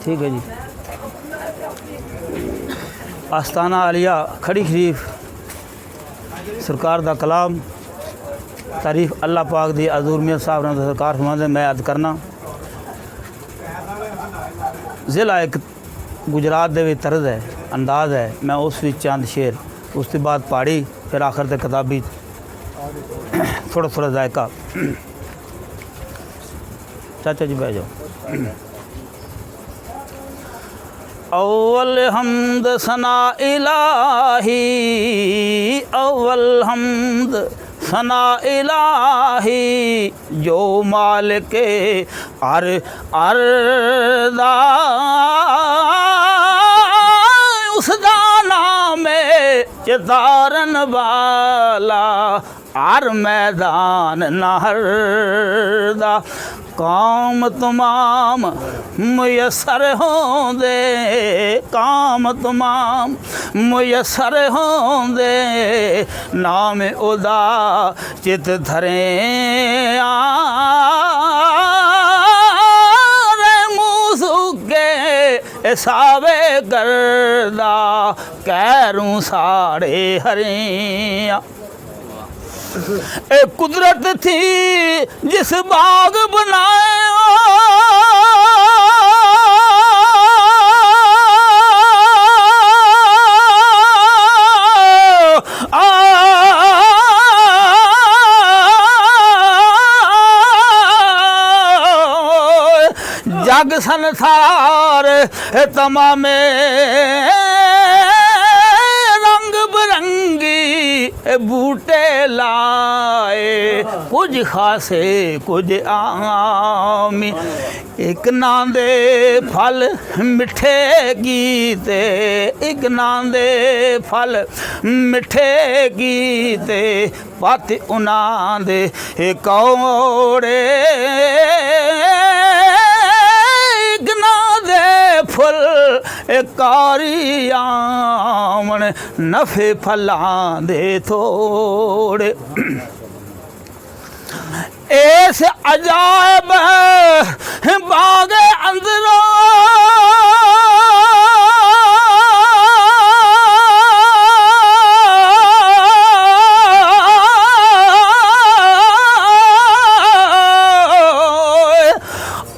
ठीक है जी। आस्ताना आलिया खड़ी शरीफ सरकार दा कलाम तारीफ अल्लाह पाक दी हज़ूर मियां साहब ने सरकार फरमांदे मैं अद करना ज़िला एक गुजरात दे विच तर्ज है अंदाज़ है मैं उस विच चंद शेर उस तो बाद पहाड़ी फिर आखिर ते किताबी थोड़ा थोड़ा जायका। चाचा जी बह जाओ। अव्वल हम्द सना इलाही अव्वल हम्द सना इलाही जो मालिके अरदा उसदा नाम चितारन वाला हर मैदान नहरदा काम तमाम मुयसर होंदे काम तमाम मुयसर होंदे नाम उदा चित धरे सावे करदा कैरूं साड़े हरिया ए कुदरत थी जिस बाग बनाया जग संसार तमामे रंग बिरंगी बूटे लाए कुछ खासे कुछ आमी एक नांदे फल मिठे गीते एक नांदे फल मिठे गीते पत उन्हां दे कौड़े फुल कारी आमन नफे फलां दे थोड़े इस अजायब बाग अंदरों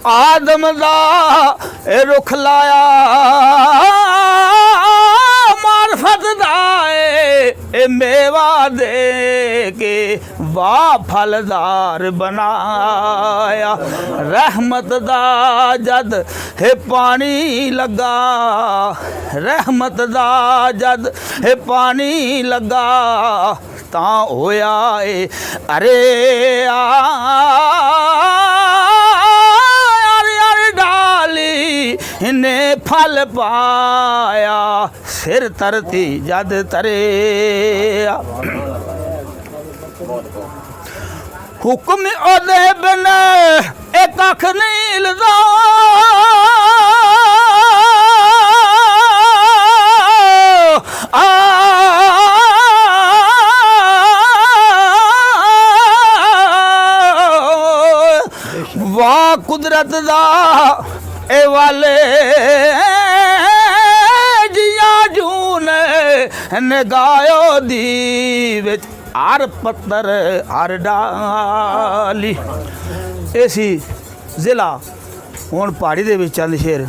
आदम दा रुख लाया मार्फत दाए मेवा दे के वाह फलदार बनाया रहमत दा जद है पानी लगा रहमत दा जद है पानी लगा तां होया अरे इन्हें फल पाया सिर तरती जद तरे हुक्म ओदे बिन एक अख नहीं हिलदा वाह कुदरत दा ए वाले जिया जून नगायो दी विच हर पत्थर हर डाली ऐसी जिला हुण पहाड़ी दे विच चंद शेर